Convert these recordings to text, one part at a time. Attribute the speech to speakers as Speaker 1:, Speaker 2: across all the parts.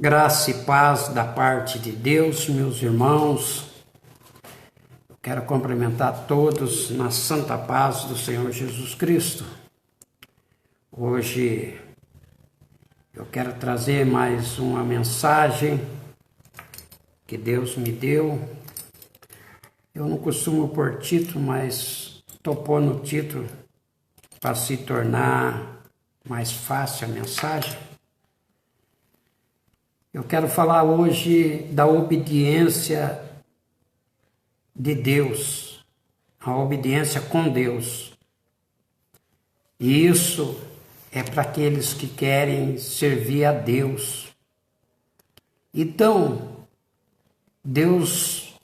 Speaker 1: Graça e paz da parte de Deus, meus irmãos. Quero cumprimentar todos na santa paz do Senhor Jesus Cristo. Hoje eu quero trazer mais uma mensagem que Deus me deu. Eu não costumo pôr título, mas estou pondo o título para se tornar mais fácil a mensagem. Eu quero falar hoje da obediência de Deus, a obediência com Deus. E isso é para aqueles que querem servir a Deus. Então, Deus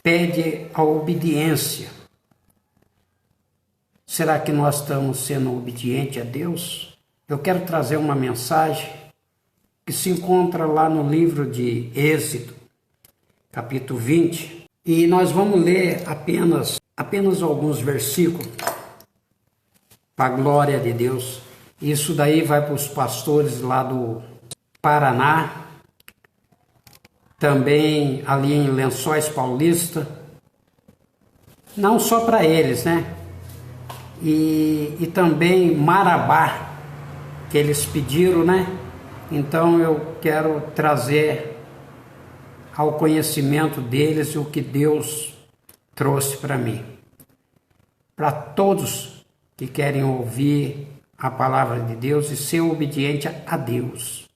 Speaker 1: pede a obediência. Será que nós estamos sendo obedientes a Deus? Eu quero trazer uma mensagem que se encontra lá no livro de Êxodo, capítulo 20, e nós vamos ler apenas alguns versículos, para a glória de Deus. Isso daí vai para os pastores lá do Paraná, também ali em Lençóis Paulista, não só para eles, né? E também Marabá, que eles pediram, né? Então eu quero trazer ao conhecimento deles o que Deus trouxe para mim. Para todos que querem ouvir a palavra de Deus e ser obediente a Deus.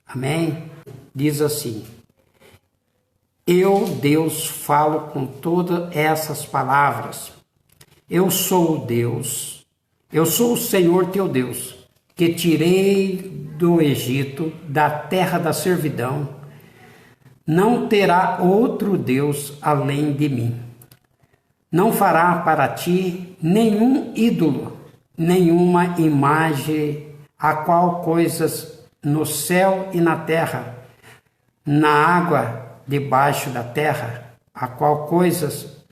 Speaker 1: Amém? Diz assim: Eu, Deus, falo com todas essas palavras. Eu sou o Deus, eu sou o Senhor teu Deus, que tirei do Egito, da terra da servidão. Não terá outro Deus além de mim. Não fará para ti nenhum ídolo, nenhuma imagem, a qual coisas no céu e na terra, na água debaixo da terra, a qual coisas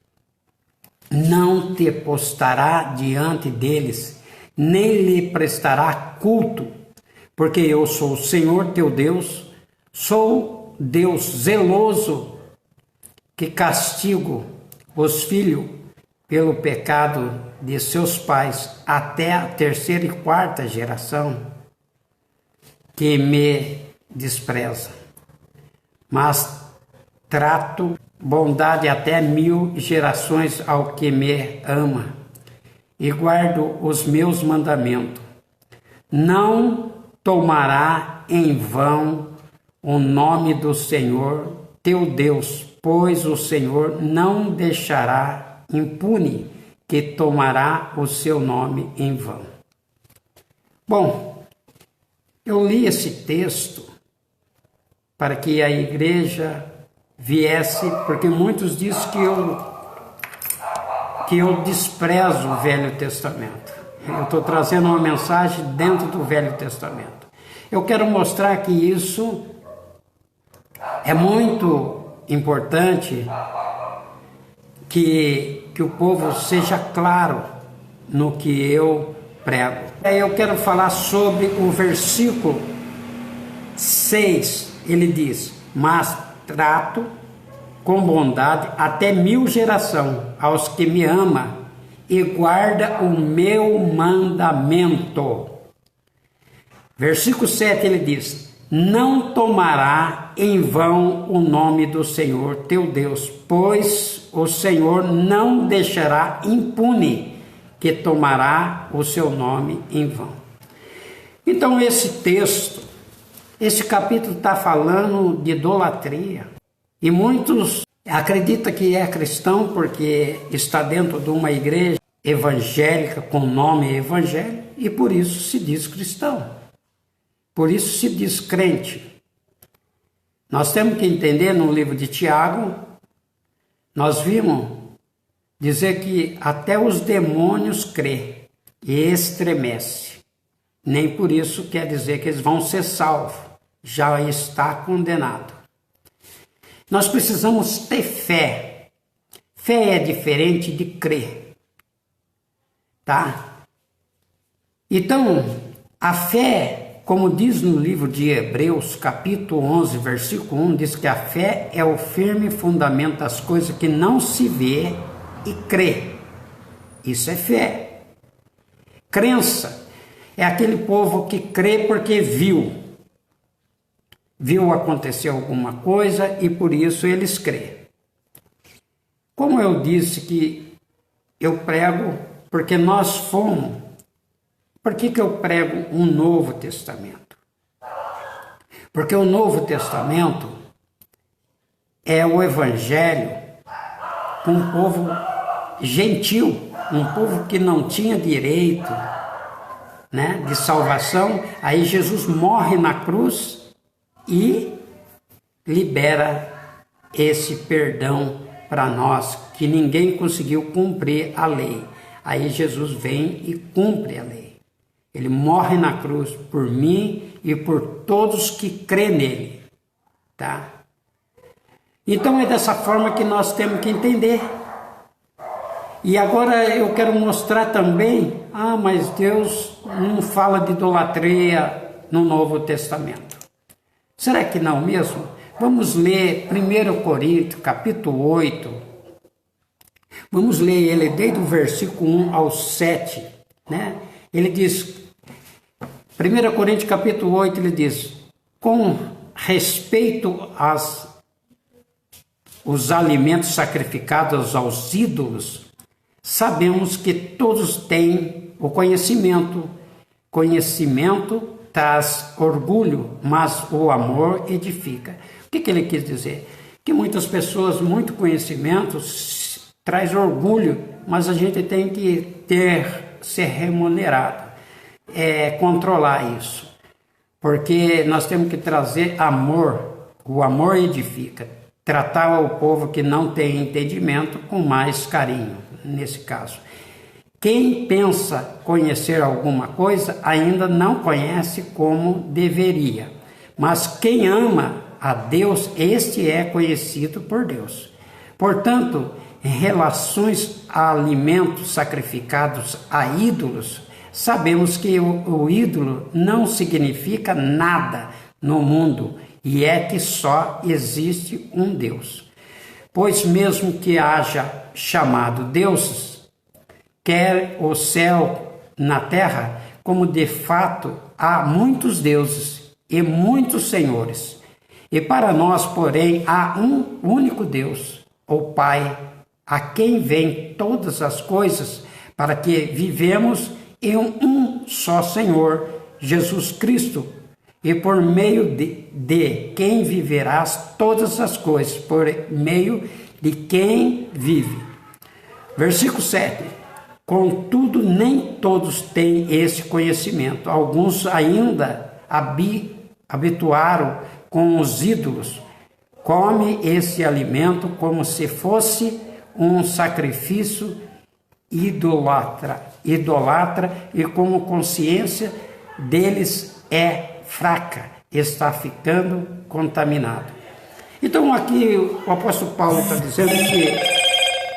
Speaker 1: não te postará diante deles, nem lhe prestará culto, porque eu sou o Senhor teu Deus, sou Deus zeloso, que castigo os filhos pelo pecado de seus pais até a terceira e quarta geração, que me despreza. Mas trato bondade até 1000 gerações ao que me ama, e guardo os meus mandamentos. Não tomará em vão o nome do Senhor teu Deus, pois o Senhor não deixará impune que tomará o seu nome em vão. Bom, eu li esse texto para que a igreja viesse, porque muitos dizem que eu desprezo o Velho Testamento. Eu estou trazendo uma mensagem dentro do Velho Testamento. Eu quero mostrar que isso é muito importante, que o povo seja claro no que eu prego. Eu quero falar sobre o versículo 6. Ele diz: Mas trato com bondade até 1000 gerações aos que me amam e guarda o meu mandamento. Versículo 7 ele diz: Não tomará em vão o nome do Senhor teu Deus, pois o Senhor não deixará impune que tomará o seu nome em vão. Então esse texto, esse capítulo está falando de idolatria. E muitos acreditam que é cristão porque está dentro de uma igreja evangélica com nome evangelho e por isso se diz cristão. Por isso se diz crente. Nós temos que entender no livro de Tiago, nós vimos dizer que até os demônios crê e estremece. Nem por isso quer dizer que eles vão ser salvos. Já está condenado. Nós precisamos ter fé. Fé é diferente de crer. Tá? Então, a fé Como diz no livro de Hebreus, capítulo 11, versículo 1, diz que a fé é o firme fundamento das coisas que não se vê e crê. Isso é fé. Crença é aquele povo que crê porque viu. Viu acontecer alguma coisa e por isso eles crêem. Como eu disse que eu prego porque nós fomos. Por que eu prego um Novo Testamento? Porque o Novo Testamento é o Evangelho para um povo gentil, um povo que não tinha direito, né, de salvação. Aí Jesus morre na cruz e libera esse perdão para nós, que ninguém conseguiu cumprir a lei. Aí Jesus vem e cumpre a lei. Ele morre na cruz por mim e por todos que crêem nele, tá? Então é dessa forma que nós temos que entender. E agora eu quero mostrar também, mas Deus não fala de idolatria no Novo Testamento. Será que não mesmo? Vamos ler 1 Coríntios, capítulo 8. Vamos ler ele desde o versículo 1 ao 7, né? Ele diz, 1 Coríntios capítulo 8, ele diz, com respeito os alimentos sacrificados aos ídolos, sabemos que todos têm o conhecimento. Conhecimento traz orgulho, mas o amor edifica. O que ele quis dizer? Que muitas pessoas, muito conhecimento, traz orgulho, mas a gente tem que ser remunerado, controlar isso, porque nós temos que trazer amor. O amor edifica, tratar o povo que não tem entendimento com mais carinho, nesse caso. Quem pensa conhecer alguma coisa ainda não conhece como deveria, mas quem ama a Deus, este é conhecido por Deus. Portanto, em relações a alimentos sacrificados a ídolos, sabemos que o ídolo não significa nada no mundo e é que só existe um Deus. Pois mesmo que haja chamado deuses, quer o céu na terra, como de fato há muitos deuses e muitos senhores. E para nós, porém, há um único Deus, o Pai, a quem vêm todas as coisas, para que vivemos em um só Senhor, Jesus Cristo, e por meio de quem viverás todas as coisas, por meio de quem vive. Versículo 7. Contudo, nem todos têm esse conhecimento. Alguns ainda habituaram com os ídolos. Come esse alimento como se fosse um sacrifício idolatra e como consciência deles é fraca, está ficando contaminado. Então aqui o apóstolo Paulo está dizendo que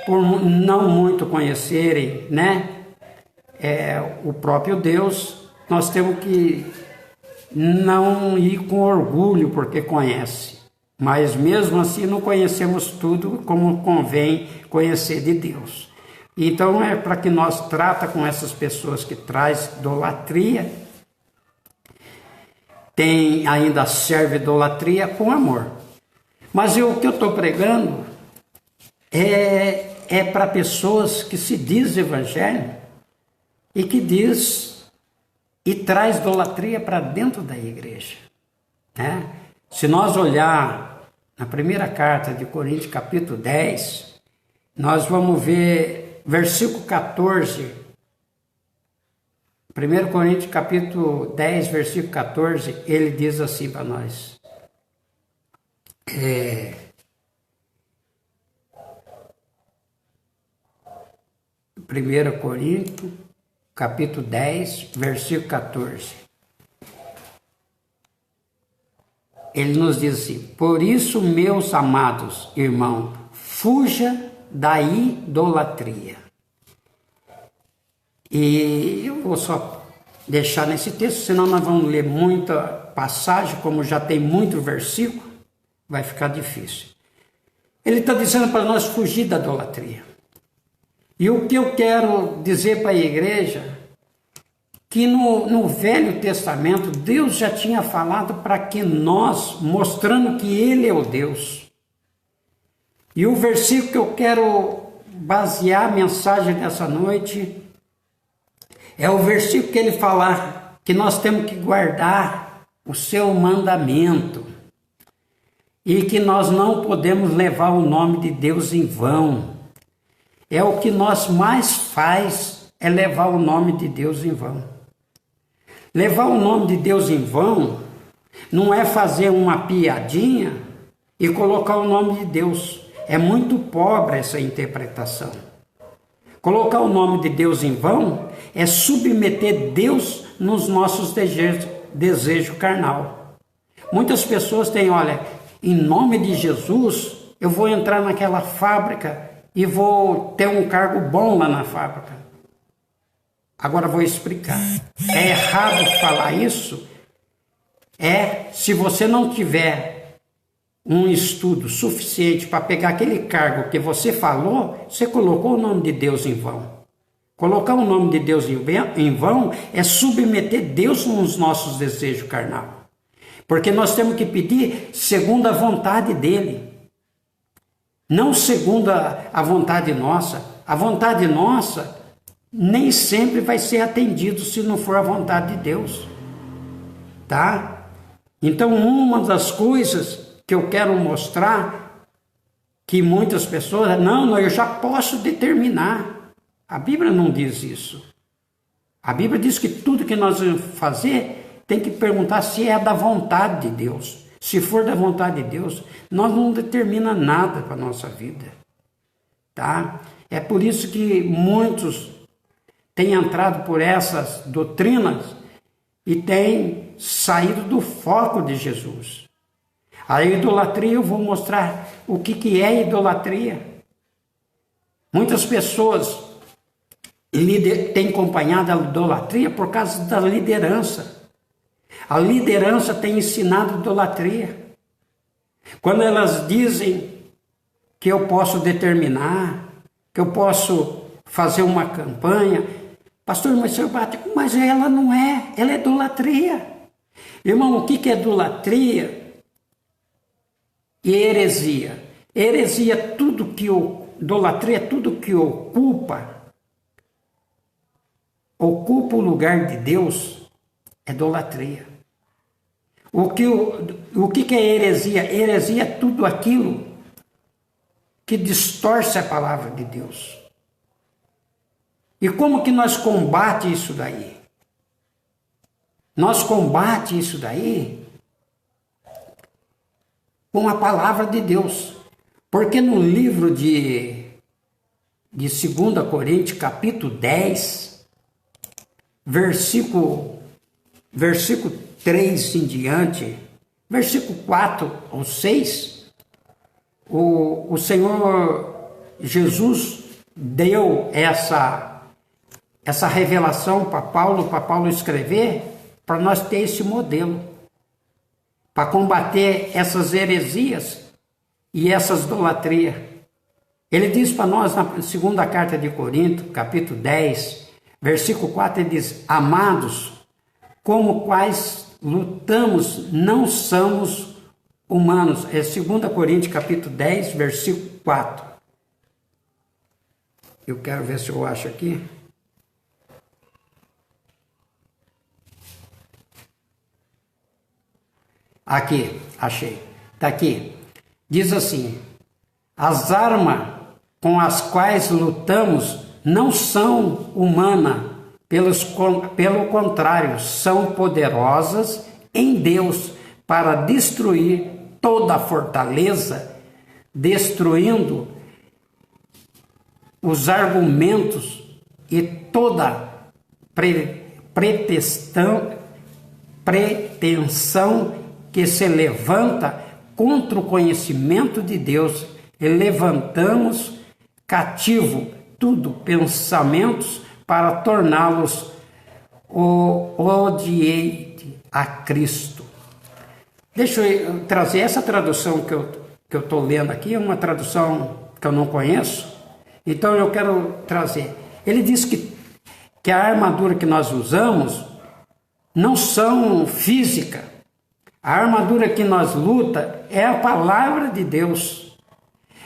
Speaker 1: por não muito conhecerem, né, o próprio Deus, nós temos que não ir com orgulho porque conhece, mas mesmo assim não conhecemos tudo como convém conhecer de Deus. Então é para que nós trata com essas pessoas que traz idolatria, ainda serve idolatria com amor. Mas o que eu estou pregando é para pessoas que se diz evangelho e que diz e traz idolatria para dentro da igreja, né? Se nós olhar na primeira carta de Coríntios, capítulo 10, nós vamos ver versículo 14. 1 Coríntios, capítulo 10, versículo 14, ele diz assim para nós. 1 Coríntios, capítulo 10, versículo 14. Ele nos diz assim: por isso, meus amados irmãos, fuja da idolatria. E eu vou só deixar nesse texto, senão nós vamos ler muita passagem, como já tem muito versículo, vai ficar difícil. Ele está dizendo para nós fugir da idolatria. E o que eu quero dizer para a igreja, que no Velho Testamento, Deus já tinha falado para que nós, mostrando que Ele é o Deus. E o versículo que eu quero basear a mensagem dessa noite é o versículo que ele fala que nós temos que guardar o seu mandamento e que nós não podemos levar o nome de Deus em vão. É o que nós mais faz, é levar o nome de Deus em vão. Levar o nome de Deus em vão não é fazer uma piadinha e colocar o nome de Deus. É muito pobre essa interpretação. Colocar o nome de Deus em vão é submeter Deus nos nossos desejos carnal. Muitas pessoas têm, olha, em nome de Jesus, eu vou entrar naquela fábrica e vou ter um cargo bom lá na fábrica. Agora vou explicar. É errado falar isso? Se você não tiver um estudo suficiente para pegar aquele cargo que você falou, você colocou o nome de Deus em vão. Colocar o nome de Deus em vão é submeter Deus nos nossos desejos carnal. Porque nós temos que pedir segundo a vontade dele. Não segundo a vontade nossa. A vontade nossa nem sempre vai ser atendido se não for a vontade de Deus. Tá? Então, uma das coisas que eu quero mostrar, que muitas pessoas, não, eu já posso determinar. A Bíblia não diz isso. A Bíblia diz que tudo que nós vamos fazer, tem que perguntar se é da vontade de Deus. Se for da vontade de Deus, nós não determina nada para a nossa vida. Tá? É por isso que muitos têm entrado por essas doutrinas e têm saído do foco de Jesus. A idolatria, eu vou mostrar o que é idolatria. Muitas pessoas têm acompanhado a idolatria por causa da liderança. A liderança tem ensinado idolatria. Quando elas dizem que eu posso determinar, que eu posso fazer uma campanha, pastor, mas ela não é, ela é idolatria. Irmão, o que é idolatria e heresia? Heresia é idolatria é tudo que ocupa o lugar de Deus, é idolatria. O que é heresia? Heresia é tudo aquilo que distorce a palavra de Deus. E como que nós combate isso daí? Nós combate isso daí com a palavra de Deus. Porque no livro de 2 Coríntios, capítulo 10, versículo 3 em diante, versículo 4 ou 6, o Senhor Jesus deu essa revelação para Paulo escrever, para nós ter esse modelo, para combater essas heresias e essas idolatrias. Ele diz para nós na segunda carta de Corinto, capítulo 10, versículo 4, ele diz: amados, como quais lutamos, não somos humanos. É 2 Coríntios, capítulo 10, versículo 4. Eu quero ver se eu acho aqui. Aqui, achei. Está aqui. Diz assim: as armas com as quais lutamos não são humanas, pelo contrário, são poderosas em Deus para destruir toda a fortaleza, destruindo os argumentos e toda pretensão que se levanta contra o conhecimento de Deus, e levantamos cativo tudo pensamentos para torná-los odiei a Cristo. Deixa eu trazer essa tradução que eu estou lendo aqui, é uma tradução que eu não conheço, então eu quero trazer. Ele diz que a armadura que nós usamos não são física. A armadura que nós luta é a palavra de Deus.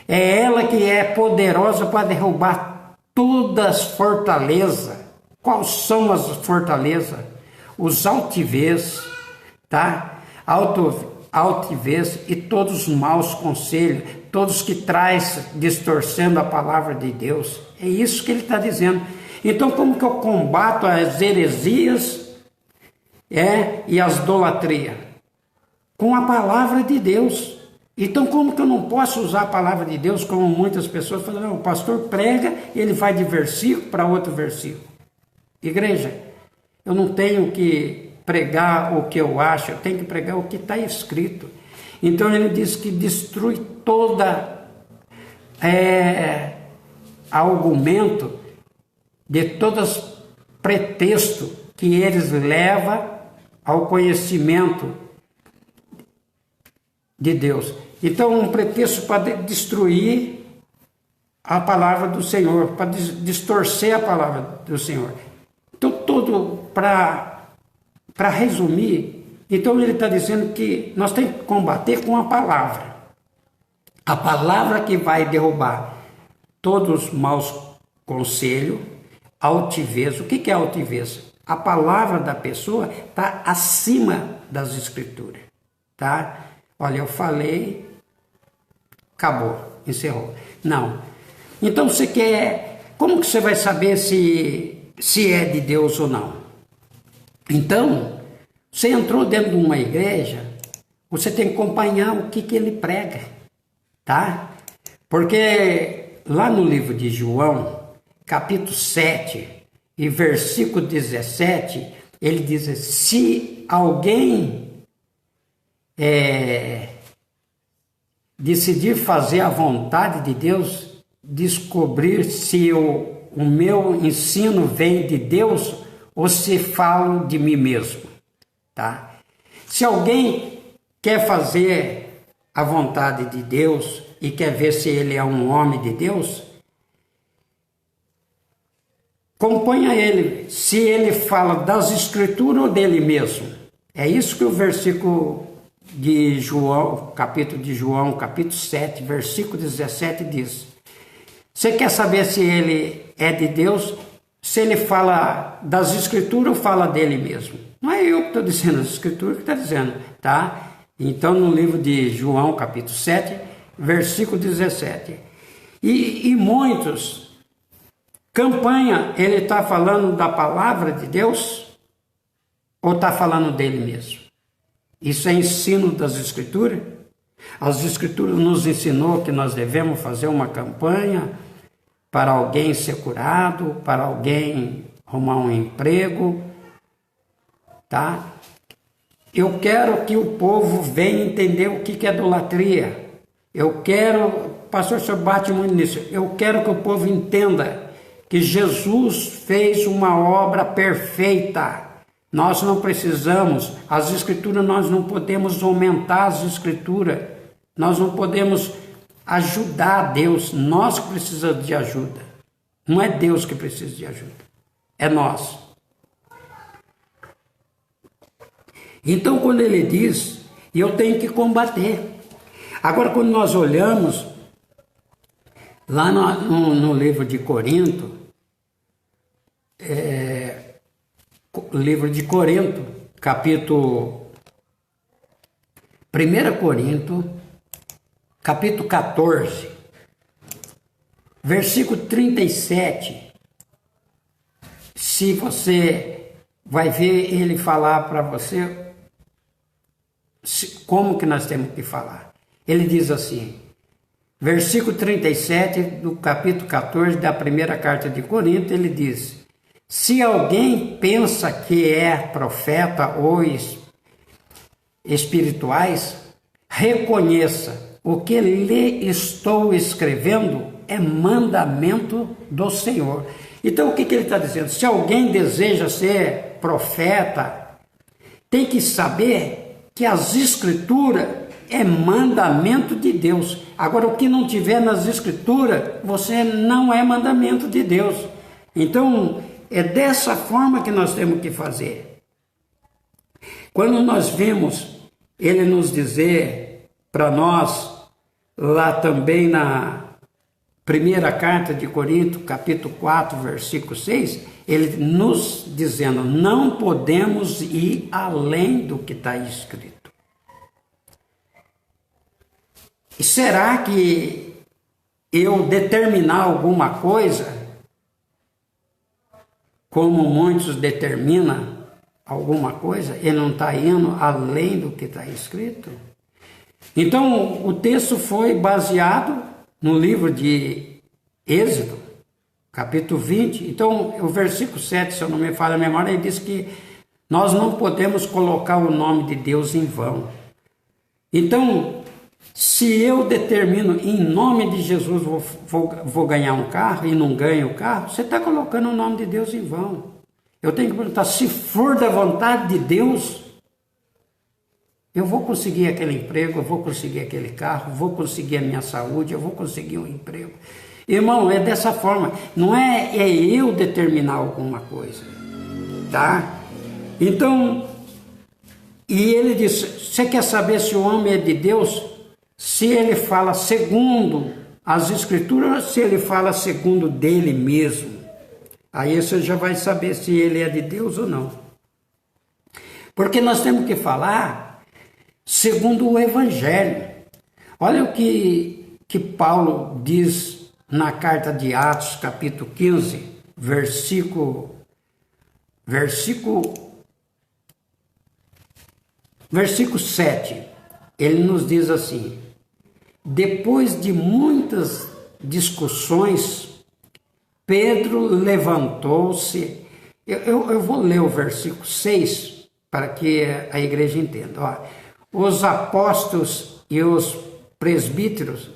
Speaker 1: É ela que é poderosa para derrubar todas as fortalezas. Quais são as fortalezas? Os altivez, tá? Altivez e todos os maus conselhos, todos que traz distorcendo a palavra de Deus. É isso que ele está dizendo. Então, como que eu combato as heresias e as idolatrias? Com a palavra de Deus. Então, como que eu não posso usar a palavra de Deus como muitas pessoas falam, não, o pastor prega, ele vai de versículo para outro versículo. Igreja, eu não tenho que pregar o que eu acho, eu tenho que pregar o que está escrito. Então ele diz que destrui toda argumento de todos pretexto que eles levam ao conhecimento de Deus. Então um pretexto para destruir a palavra do Senhor, para distorcer a palavra do Senhor. Então tudo para resumir, então ele está dizendo que nós temos que combater com a palavra. A palavra que vai derrubar todos os maus conselhos, altivez. O que é altivez? A palavra da pessoa está acima das escrituras. Tá? Olha, eu falei, acabou, encerrou. Não. Então você quer... Como que você vai saber se é de Deus ou não? Então, você entrou dentro de uma igreja, você tem que acompanhar o que ele prega, tá? Porque lá no livro de João, capítulo 7 e versículo 17, ele diz: se alguém decidir fazer a vontade de Deus, descobrir se o meu ensino vem de Deus ou se falo de mim mesmo, tá? Se alguém quer fazer a vontade de Deus e quer ver se ele é um homem de Deus, acompanha ele, se ele fala das escrituras ou dele mesmo. É isso que o versículo de João, capítulo 7, versículo 17 diz. Você quer saber se ele é de Deus? Se ele fala das escrituras ou fala dele mesmo? Não é eu que estou dizendo, as escrituras que está dizendo, tá? Então, no livro de João, capítulo 7, versículo 17. E muitos, campanha, ele está falando da palavra de Deus ou está falando dele mesmo? Isso é ensino das escrituras? As escrituras nos ensinou que nós devemos fazer uma campanha para alguém ser curado, para alguém arrumar um emprego, tá? Eu quero que o povo venha entender o que é idolatria. Eu quero, pastor, o senhor bate muito nisso, eu quero que o povo entenda que Jesus fez uma obra perfeita. Nós não precisamos, as escrituras, nós não podemos aumentar as escrituras, nós não podemos ajudar a Deus, nós que precisamos de ajuda. Não é Deus que precisa de ajuda, é nós. Então, quando ele diz, eu tenho que combater. Agora, quando nós olhamos lá no livro de Corinto, livro de Corinto, capítulo 1 Corinto, capítulo 14, versículo 37, se você vai ver ele falar para você como que nós temos que falar. Ele diz assim, versículo 37 do capítulo 14 da primeira carta de Corinto, ele diz: se alguém pensa que é profeta ou espirituais, reconheça, o que lhe estou escrevendo é mandamento do Senhor. Então o que ele está dizendo? Se alguém deseja ser profeta, tem que saber que as Escrituras é mandamento de Deus. Agora, o que não tiver nas Escrituras, você não é mandamento de Deus. Então, é dessa forma que nós temos que fazer. Quando nós vimos ele nos dizer para nós, lá também na primeira carta de Corinto, capítulo 4, versículo 6, ele nos dizendo, não podemos ir além do que está escrito. E será que eu determinar alguma coisa, como muitos determinam alguma coisa, ele não está indo além do que está escrito? Então, o texto foi baseado no livro de Êxodo, capítulo 20. Então, o versículo 7, se eu não me falha a memória, ele diz que nós não podemos colocar o nome de Deus em vão. Então, se eu determino em nome de Jesus vou ganhar um carro e não ganho o carro, você está colocando o nome de Deus em vão. Eu tenho que perguntar, se for da vontade de Deus, eu vou conseguir aquele emprego, eu vou conseguir aquele carro, vou conseguir a minha saúde, eu vou conseguir um emprego. Irmão, é dessa forma, não é eu determinar alguma coisa, tá? Então, e ele diz, você quer saber se o homem é de Deus? Se ele fala segundo as Escrituras, se ele fala segundo dele mesmo. Aí você já vai saber se ele é de Deus ou não. Porque nós temos que falar segundo o Evangelho. Olha o que Paulo diz na carta de Atos, capítulo 15, versículo 7. Ele nos diz assim, depois de muitas discussões, Pedro levantou-se. Eu vou ler o versículo 6 para que a igreja entenda. Ó, os apóstolos e os presbíteros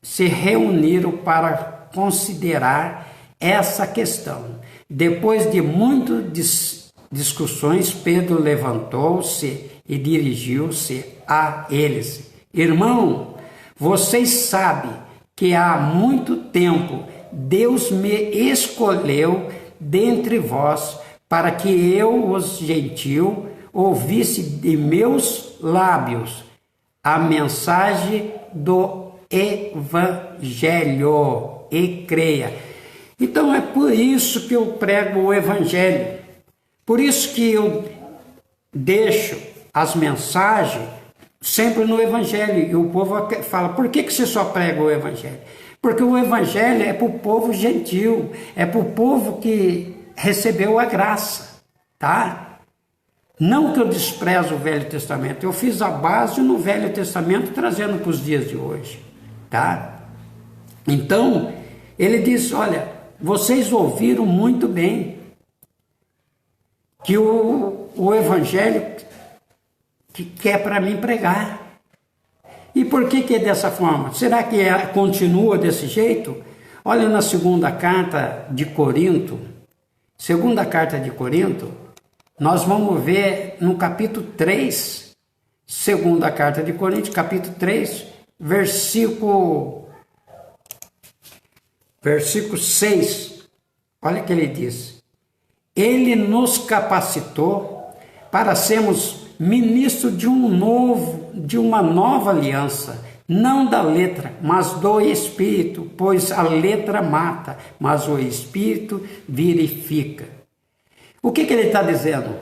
Speaker 1: se reuniram para considerar essa questão. Depois de muitas discussões, Pedro levantou-se e dirigiu-se a eles. Irmão, vocês sabem que há muito tempo Deus me escolheu dentre vós para que eu, os gentios, ouvisse de meus lábios a mensagem do Evangelho e creia. Então é por isso que eu prego o Evangelho, por isso que eu deixo as mensagens sempre no Evangelho. E o povo fala, por que você só prega o Evangelho? Porque o Evangelho é para o povo gentil, é para o povo que recebeu a graça, tá? Não que eu desprezo o Velho Testamento, eu fiz a base no Velho Testamento trazendo para os dias de hoje, tá? Então, ele diz, olha, vocês ouviram muito bem que o Evangelho que é para mim pregar. E por que é dessa forma? Será que continua desse jeito? Olha na segunda carta de Corinto, nós vamos ver no capítulo 3, segunda carta de Corinto, capítulo 3, versículo 6. Olha o que ele diz. Ele nos capacitou para sermos ministro de uma nova aliança, não da letra, mas do Espírito, pois a letra mata, mas o Espírito vivifica. O que ele está dizendo?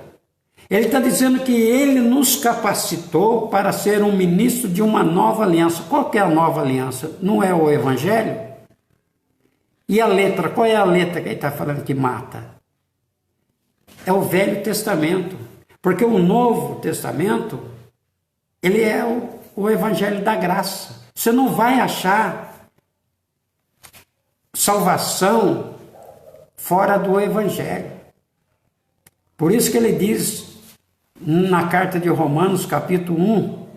Speaker 1: Ele está dizendo que ele nos capacitou para ser um ministro de uma nova aliança. Qual que é a nova aliança? Não é o Evangelho? E a letra, qual é a letra que ele está falando que mata? É o Velho Testamento. Porque o Novo Testamento, ele é o Evangelho da graça. Você não vai achar salvação fora do Evangelho. Por isso que ele diz na carta de Romanos, capítulo 1,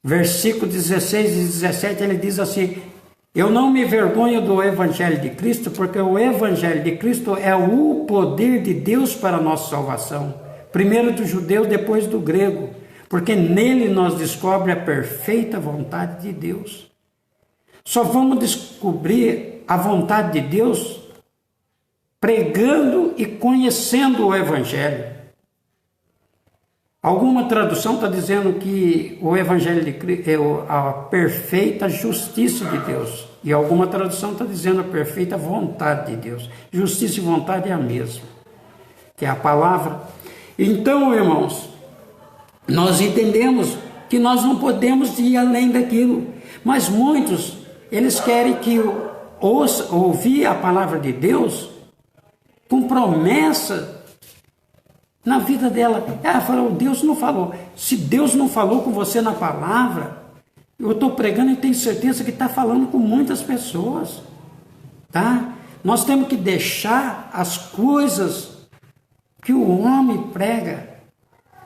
Speaker 1: versículo 16 e 17, ele diz assim, Eu não me vergonho do Evangelho de Cristo, porque o Evangelho de Cristo é o poder de Deus para a nossa salvação. Primeiro do judeu, depois do grego, porque nele nós descobrimos a perfeita vontade de Deus. Só vamos descobrir a vontade de Deus pregando e conhecendo o Evangelho. Alguma tradução está dizendo que o Evangelho de Cristo é a perfeita justiça de Deus. E alguma tradução está dizendo a perfeita vontade de Deus. Justiça e vontade é a mesma, que é a palavra. Então, irmãos, nós entendemos que nós não podemos ir além daquilo. Mas muitos, eles querem que ouvir a palavra de Deus com promessa na vida dela. Ela falou, Deus não falou. Se Deus não falou com você na palavra, eu estou pregando e tenho certeza que está falando com muitas pessoas. Tá? Nós temos que deixar as coisas que o homem prega.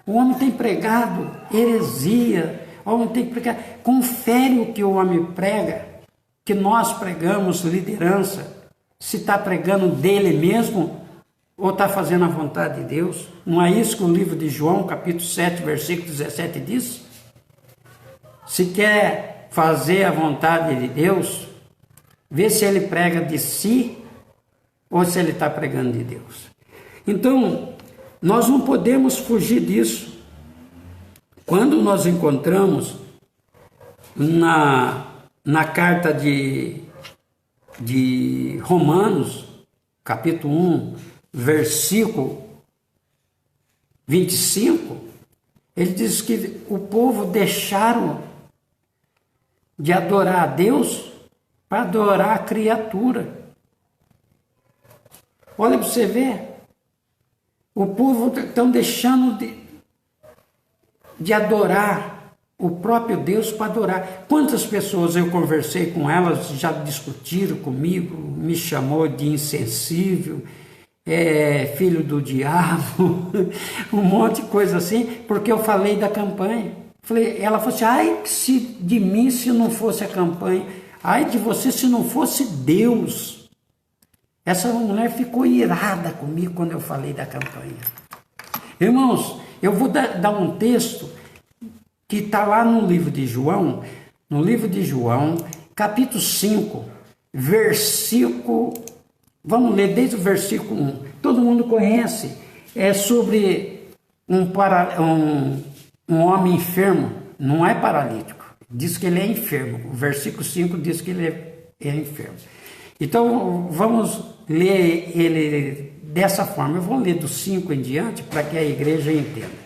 Speaker 1: O homem tem pregado heresia. O homem tem pregado. Confere o que o homem prega, que nós pregamos liderança. Se está pregando dele mesmo ou está fazendo a vontade de Deus. Não é isso que o livro de João, capítulo 7, versículo 17 diz? Se quer fazer a vontade de Deus, vê se ele prega de si ou se ele está pregando de Deus. Então, nós não podemos fugir disso. Quando nós encontramos na carta de Romanos, capítulo 1, versículo 25, ele diz que o povo deixaram de adorar a Deus para adorar a criatura. Olha para você ver. O povo estão deixando de adorar o próprio Deus para adorar. Quantas pessoas eu conversei com elas, já discutiram comigo, me chamou de insensível, filho do diabo, um monte de coisa assim, porque eu falei da campanha. Ela falou assim, ai de mim se não fosse a campanha, ai de você se não fosse Deus. Essa mulher ficou irada comigo quando eu falei da campanha. Irmãos, eu vou dar um texto que está lá no livro de João, capítulo 5, versículo... Vamos ler desde o versículo 1. Todo mundo conhece. É sobre um homem enfermo. Não é paralítico. Diz que ele é enfermo. O versículo 5 diz que ele é enfermo. Então, vamos ler ele dessa forma. Eu vou ler do 5 em diante para que a igreja entenda.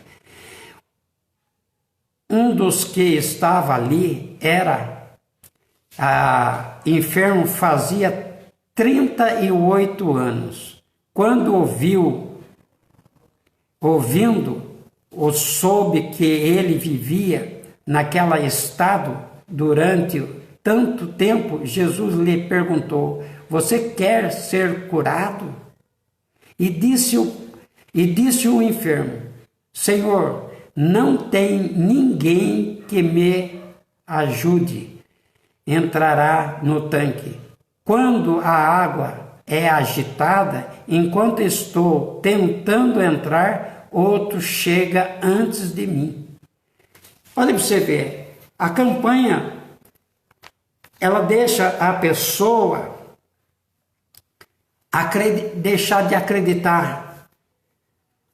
Speaker 1: Um dos que estava ali era enfermo, fazia 38 anos. Quando ouvindo, ou soube que ele vivia naquele estado durante tanto tempo, Jesus lhe perguntou, você quer ser curado? E disse o enfermo, Senhor, não tem ninguém que me ajude. Entrará no tanque. Quando a água é agitada, enquanto estou tentando entrar, outro chega antes de mim. Olha para você ver, a campanha, ela deixa a pessoa deixar de acreditar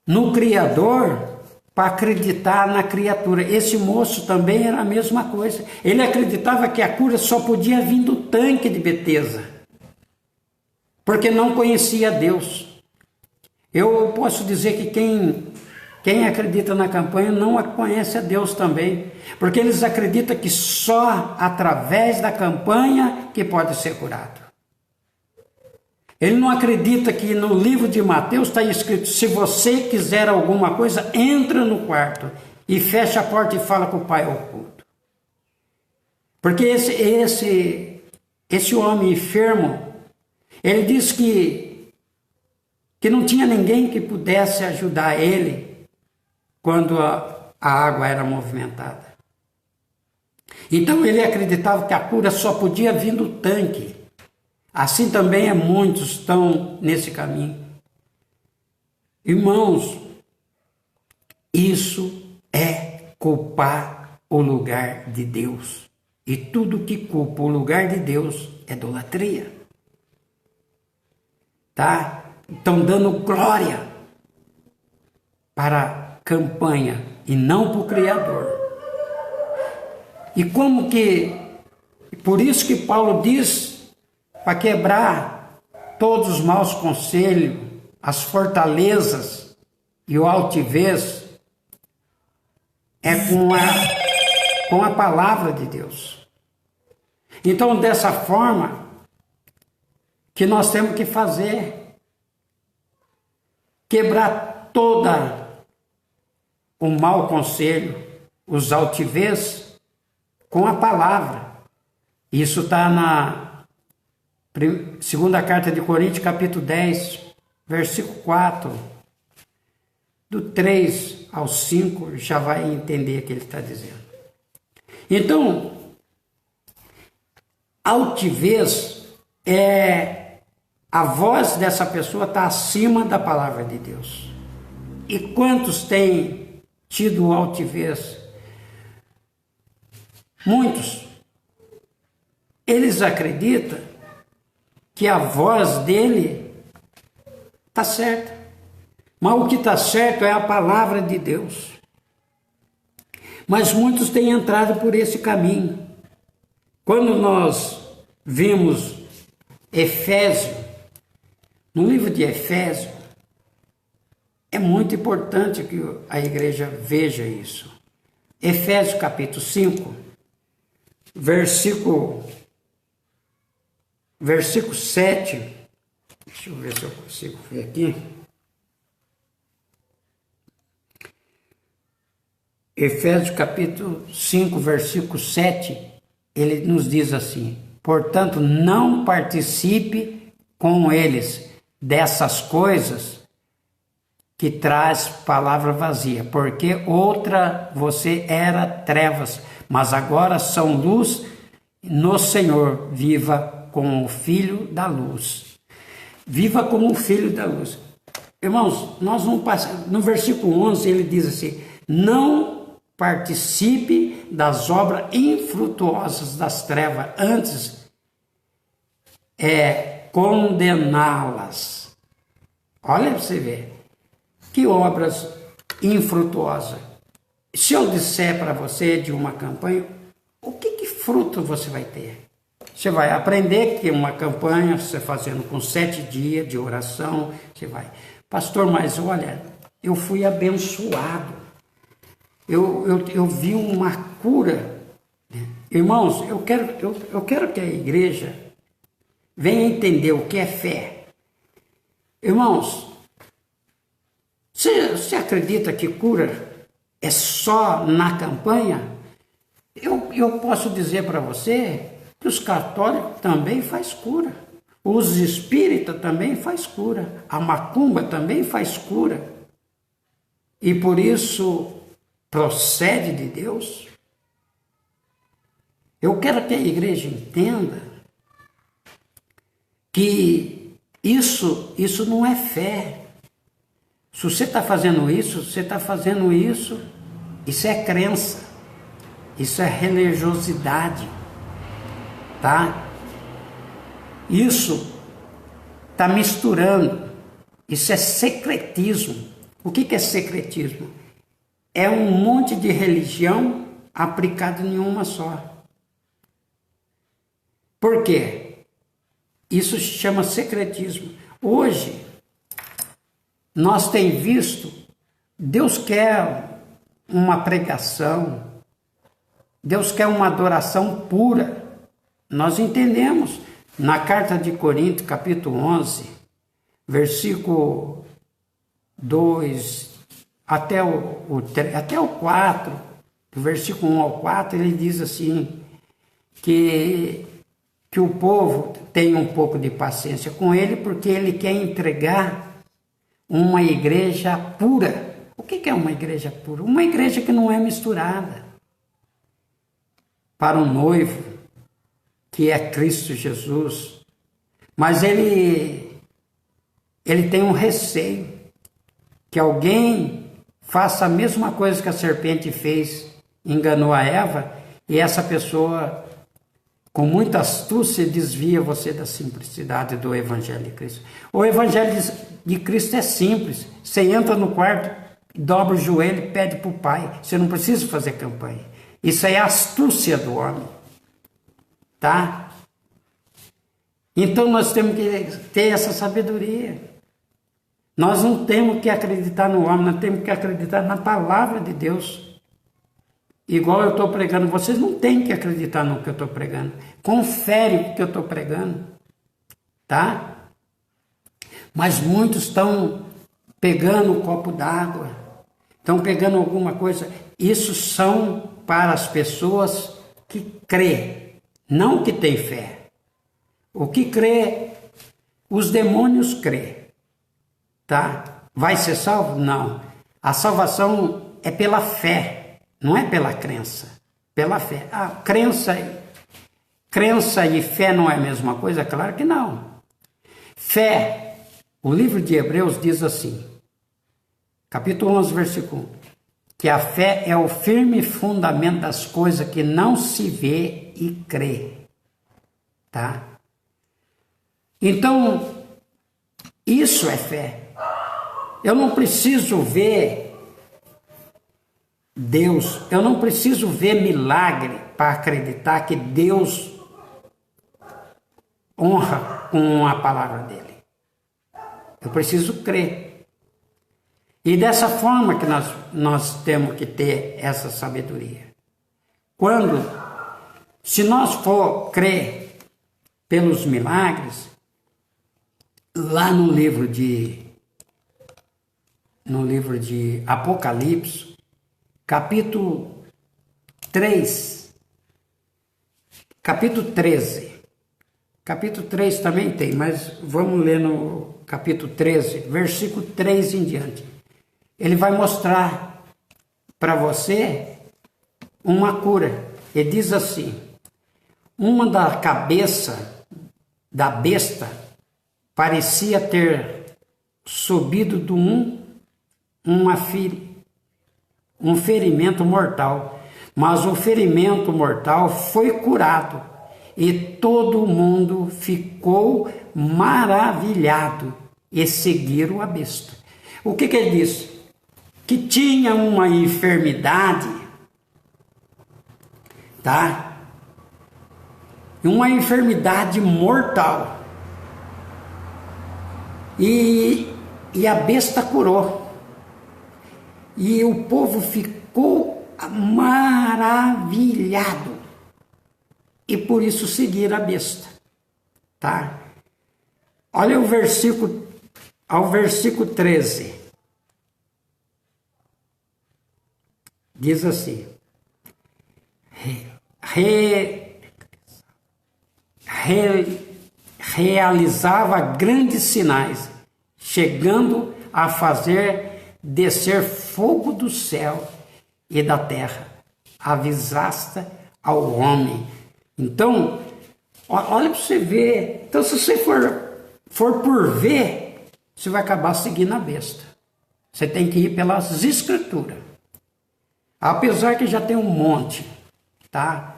Speaker 1: no Criador para acreditar na criatura. Esse moço também era a mesma coisa. Ele acreditava que a cura só podia vir do tanque de Betesda, porque não conhecia Deus. Eu posso dizer que quem acredita na campanha não conhece a Deus também, porque eles acreditam que só através da campanha que pode ser curado. Ele não acredita que no livro de Mateus está escrito, se você quiser alguma coisa, entra no quarto e fecha a porta e fala com o Pai oculto. Porque esse homem enfermo, ele diz que não tinha ninguém que pudesse ajudar ele quando a água era movimentada. Então ele acreditava que a cura só podia vir do tanque. Assim também muitos estão nesse caminho. Irmãos, isso é culpar o lugar de Deus. E tudo que culpa o lugar de Deus é idolatria. Tá? Estão dando glória para a campanha e não para o Criador. E como que... Por isso que Paulo diz para quebrar todos os maus conselhos, as fortalezas e o altivez, é com a palavra de Deus. Então, dessa forma, que nós temos que fazer, quebrar toda o mau conselho, os altivez, com a palavra. Isso está na segunda carta de Coríntios, capítulo 10, versículo 4, do 3 ao 5, já vai entender o que ele está dizendo. Então, altivez é a voz dessa pessoa está acima da palavra de Deus. E quantos têm tido altivez? Muitos. Eles acreditam que a voz dele está certa. Mas o que está certo é a palavra de Deus. Mas muitos têm entrado por esse caminho. Quando nós vimos Efésio, no livro de Efésio, é muito importante que a igreja veja isso. Efésios capítulo 5, versículo 7. Deixa eu ver se eu consigo ver aqui. Efésios capítulo 5, versículo 7, ele nos diz assim: portanto, não participe com eles dessas coisas que traz palavra vazia, porque outra você era trevas, mas agora são luz no Senhor. Viva como o filho da luz. Viva como o filho da luz. Irmãos, nós não passamos. No versículo 11 ele diz assim: não participe das obras infrutuosas das trevas, antes condená-las. Olha para você ver. Que obras infrutuosas. Se eu disser para você de uma campanha, o que fruto você vai ter? Você vai aprender que uma campanha, você fazendo com 7 dias de oração, você vai... Pastor, mas olha, eu fui abençoado. Eu vi uma cura. Irmãos, eu quero que a igreja venha entender o que é fé. Irmãos, você acredita que cura é só na campanha? Eu posso dizer para você que os católicos também faz cura. Os espíritas também faz cura. A macumba também faz cura. E por isso procede de Deus. Eu quero que a igreja entenda que isso não é fé. Se você está fazendo isso, isso é crença, isso é religiosidade, tá? Isso está misturando, isso é secretismo. O que é secretismo? É um monte de religião aplicada em uma só. Por quê? Isso se chama secretismo. Hoje, nós temos visto, Deus quer uma pregação, Deus quer uma adoração pura. Nós entendemos. Na carta de Coríntios, capítulo 11, versículo 2 até o 4, do versículo 1 ao 4, ele diz assim, que o povo tem um pouco de paciência com ele, porque ele quer entregar uma igreja pura. O que é uma igreja pura? Uma igreja que não é misturada. para um noivo, que é Cristo Jesus, mas ele tem um receio, que alguém faça a mesma coisa que a serpente fez, enganou a Eva, e essa pessoa, com muita astúcia, desvia você da simplicidade do Evangelho de Cristo. O Evangelho de Cristo é simples. Você entra no quarto, dobra o joelho e pede para o Pai. Você não precisa fazer campanha. Isso aí é a astúcia do homem. Tá? Então nós temos que ter essa sabedoria. Nós não temos que acreditar no homem, nós temos que acreditar na palavra de Deus. Igual eu estou pregando, vocês não têm que acreditar no que eu estou pregando. Confere o que eu estou pregando. Tá? Mas muitos estão pegando um copo d'água, estão pegando alguma coisa. Isso são para as pessoas que crê, não que tem fé. O que crê, os demônios crê. Tá? Vai ser salvo? Não. A salvação é pela fé, não é pela crença. Pela fé. Ah, crença e fé não é a mesma coisa? Claro que não. Fé, o livro de Hebreus diz assim, capítulo 11, versículo 1, que a fé é o firme fundamento das coisas que não se vê e crê. Tá? Então, isso é fé. Eu não preciso ver Deus, eu não preciso ver milagre para acreditar que Deus honra com a palavra dele. Eu preciso crer. E dessa forma que nós temos que ter essa sabedoria. Se nós for crer pelos milagres, lá no livro de Apocalipse, capítulo 3, capítulo 13. Capítulo 3 também tem, mas vamos ler no capítulo 13, versículo 3 em diante. Ele vai mostrar para você uma cura. Ele diz assim, uma da cabeça da besta parecia ter subido de um ferimento mortal, mas o ferimento mortal foi curado e todo mundo ficou maravilhado e seguiram a besta. O que ele disse? Que tinha uma enfermidade, tá? Uma enfermidade mortal. E a besta curou. E o povo ficou maravilhado. E por isso seguiram a besta. Tá? Olha o versículo, ao versículo 13. Diz assim. Realizava grandes sinais, chegando a fazer descer fogo do céu e da terra, avisaste ao homem. Então, olha para você ver. Então, se você for por ver, você vai acabar seguindo a besta. Você tem que ir pelas escrituras. Apesar que já tem um monte, tá?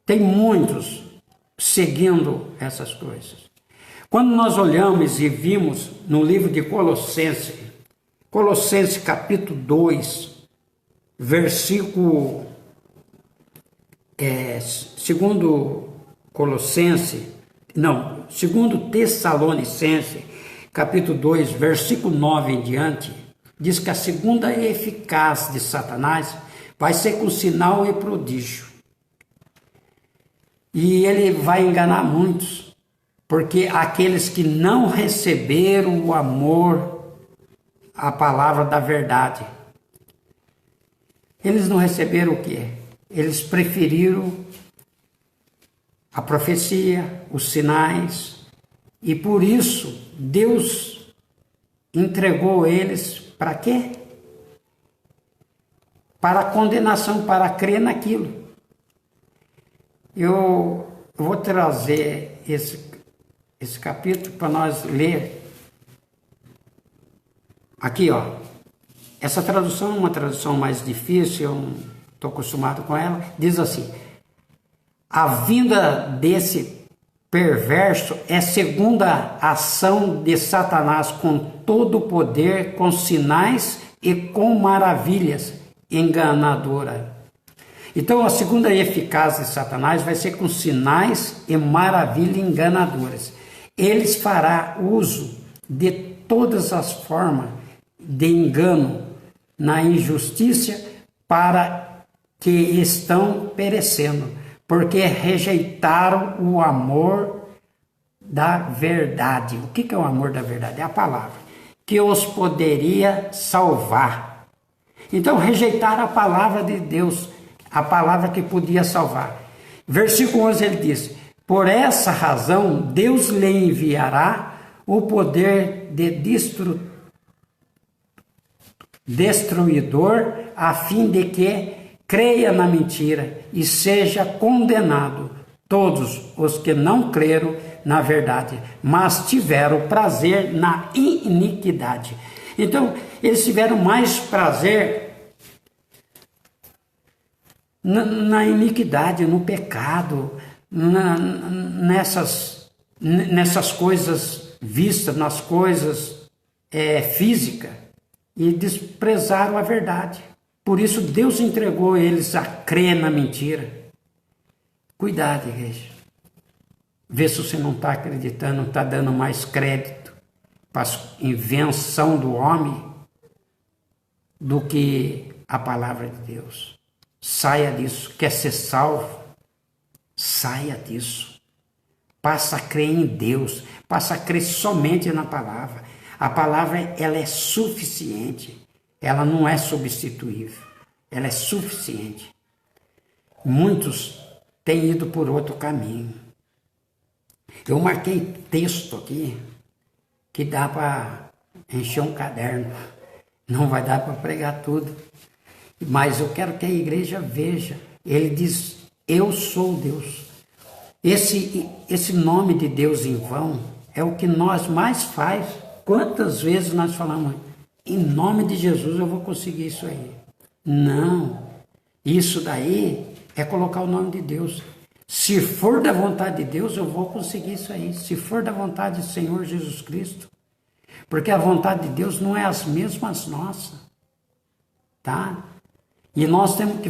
Speaker 1: Tem muitos seguindo essas coisas. Quando nós olhamos e vimos no livro de Colossenses capítulo 2, versículo, segundo Tessalonicenses, capítulo 2, versículo 9 em diante, diz que a segunda eficácia de Satanás vai ser com sinal e prodígio. E ele vai enganar muitos, porque aqueles que não receberam o amor, a palavra da verdade, eles não receberam o quê? Eles preferiram a profecia, os sinais, e por isso Deus entregou eles para quê? Para a condenação, para crer naquilo. Eu vou trazer esse capítulo para nós ler. Aqui, ó. Essa tradução é uma tradução mais difícil, eu não estou acostumado com ela. Diz assim: a vinda desse perverso é segundo a ação de Satanás com todo o poder, com sinais e com maravilhas enganadora. Então a segunda eficácia de Satanás vai ser com sinais e maravilhas enganadoras. Eles fará uso de todas as formas de engano na injustiça para que estão perecendo, porque rejeitaram o amor da verdade. O que é o amor da verdade? É a palavra, que os poderia salvar. Então rejeitaram a palavra de Deus, a palavra que podia salvar. Versículo 11 ele diz: por essa razão Deus lhe enviará o poder de destruidor, a fim de que creia na mentira e seja condenado todos os que não creram na verdade, mas tiveram prazer na iniquidade. Então, eles tiveram mais prazer na iniquidade, no pecado, nessas coisas vistas, nas coisas físicas, e desprezaram a verdade. Por isso Deus entregou eles a crer na mentira. Cuidado, igreja. Vê se você não está acreditando, não está dando mais crédito para a invenção do homem do que a palavra de Deus. Saia disso. Quer ser salvo? Saia disso. Passa a crer em Deus. Passa a crer somente na palavra. A palavra, ela é suficiente. Ela não é substituível. Ela é suficiente. Muitos têm ido por outro caminho. Eu marquei texto aqui que dá para encher um caderno. Não vai dar para pregar tudo. Mas eu quero que a igreja veja. Ele diz: eu sou Deus. Esse nome de Deus em vão é o que nós mais faz. Quantas vezes nós falamos: em nome de Jesus eu vou conseguir isso aí? Não. Isso daí é colocar o nome de Deus. Se for da vontade de Deus, eu vou conseguir isso aí. Se for da vontade do Senhor Jesus Cristo. Porque a vontade de Deus não é as mesmas nossas. Tá? E nós temos que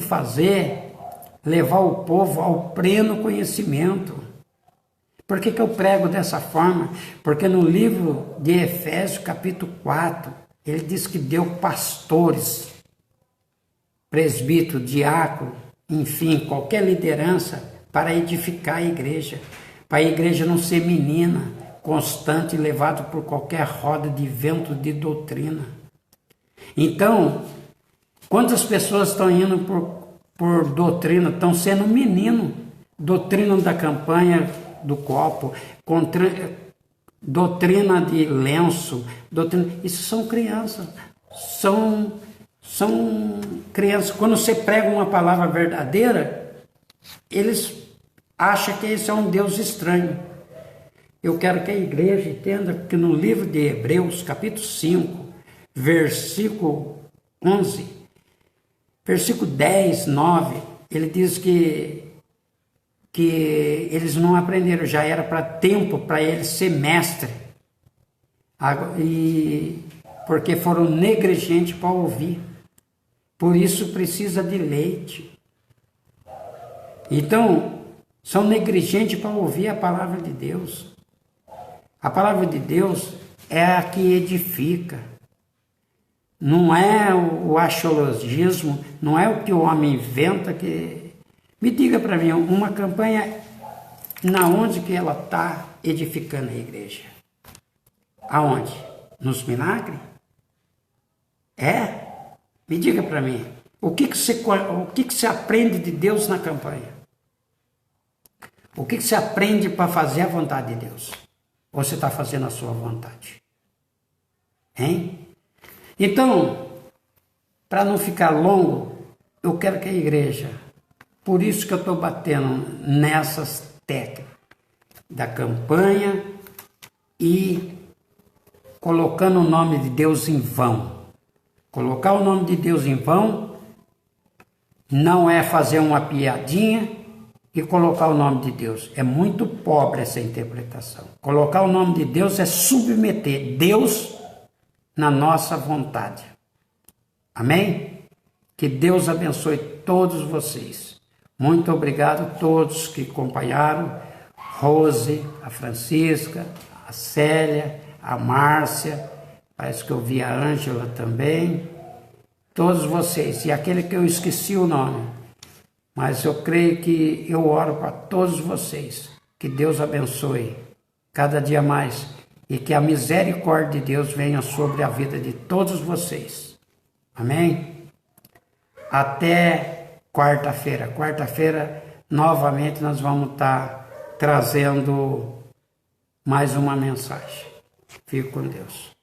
Speaker 1: levar o povo ao pleno conhecimento. Por que eu prego dessa forma? Porque no livro de Efésios, capítulo 4, ele diz que deu pastores, presbítero, diácono, enfim, qualquer liderança para edificar a igreja. Para a igreja não ser menina, constante, levada por qualquer roda de vento de doutrina. Então, quantas pessoas estão indo por doutrina, estão sendo menino, doutrina da campanha do copo, doutrina de lenço, isso são crianças, são crianças. Quando você prega uma palavra verdadeira, eles acham que esse é um Deus estranho. Eu quero que a igreja entenda que no livro de Hebreus, capítulo 5, versículo 11, versículo 10, 9, ele diz que eles não aprenderam, já era para tempo para eles ser mestre, porque foram negligentes para ouvir, por isso precisa de leite. Então, são negligentes para ouvir a palavra de Deus. A palavra de Deus é a que edifica. Não é o axiologismo, não é o que o homem inventa que... Me diga para mim, uma campanha, na onde que ela está edificando a igreja? Aonde? Nos milagres? Me diga para mim, o que você aprende de Deus na campanha? O que você aprende para fazer a vontade de Deus? Ou você está fazendo a sua vontade? Hein? Então, para não ficar longo, eu quero que a igreja Por isso que eu estou batendo nessas teclas da campanha e colocando o nome de Deus em vão. Colocar o nome de Deus em vão não é fazer uma piadinha e colocar o nome de Deus. É muito pobre essa interpretação. Colocar o nome de Deus é submeter Deus na nossa vontade. Amém? Que Deus abençoe todos vocês. Muito obrigado a todos que acompanharam. Rose, a Francisca, a Célia, a Márcia, parece que eu vi a Ângela também. Todos vocês, e aquele que eu esqueci o nome. Mas eu creio que eu oro para todos vocês. Que Deus abençoe cada dia mais. E que a misericórdia de Deus venha sobre a vida de todos vocês. Amém? Até quarta-feira. Quarta-feira, novamente, nós vamos estar trazendo mais uma mensagem. Fique com Deus.